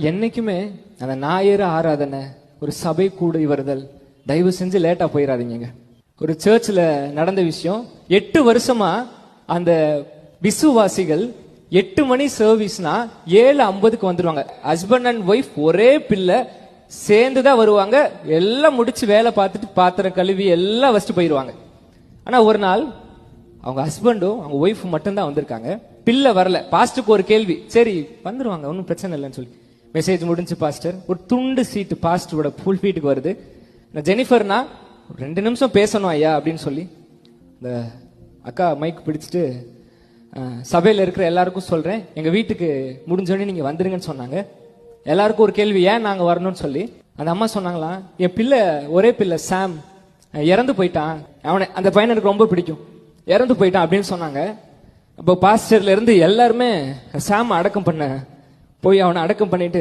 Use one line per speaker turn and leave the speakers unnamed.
என்னைக்குமே அந்த ஞாயிறு ஆராதனை, ஒரு சபை கூடி வருதல், தயவு செஞ்சு லேட்டா போயிடாதீங்க. ஒரு சர்ச்சில் நடந்த விஷயம், 8 வருஷமா அந்த விசுவாசிகள் 8 மணி சர்வீஸ்னா 7:50 வந்துருவாங்க. ஹஸ்பண்ட் அண்ட் ஒய்ஃப் ஒரே பிள்ளை சேர்ந்துதான் வருவாங்க. எல்லாம் முடிச்சு வேலை பார்த்துட்டு பாத்திரம் கழுவி எல்லாம் வச்சுட்டு போயிருவாங்க. ஆனா ஒரு நாள் அவங்க ஹஸ்பண்டும் அவங்க ஒய்ஃப் மட்டும்தான் வந்திருக்காங்க, பிள்ளை வரல. பாஸ்டருக்கு ஒரு கேள்வி, சரி வந்துருவாங்க ஒன்றும் பிரச்சனை இல்லைன்னு சொல்லி மெசேஜ் முடிஞ்சு பாஸ்டர் ஒரு துண்டு சீட்டு பாஸ்டரோட புல் வீட்டுக்கு வருது. ஜெனிஃபர்னா 2 நிமிஷம் பேசணும் ஐயா அப்படின்னு சொல்லி இந்த அக்கா மைக் பிடிச்சிட்டு, சபையில் இருக்கிற எல்லாருக்கும் சொல்றேன், எங்க வீட்டுக்கு முடிஞ்சோடனே நீங்க வந்துருங்கன்னு சொன்னாங்க. எல்லாருக்கும் ஒரு கேள்வி, ஏன் நாங்க வரணும்னு சொல்லி. அந்த அம்மா சொன்னாங்களாம், என் பிள்ளை ஒரே பிள்ளை சாம் இறந்து போயிட்டான், அவனை அந்த பையனை எனக்கு ரொம்ப பிடிக்கும், இறந்து போயிட்டான் அப்படின்னு சொன்னாங்க. அப்போ பாஸ்டர்ல இருந்து எல்லாருமே சாம் அடக்கம் பண்ண போய் அவனை அடக்கம் பண்ணிட்டு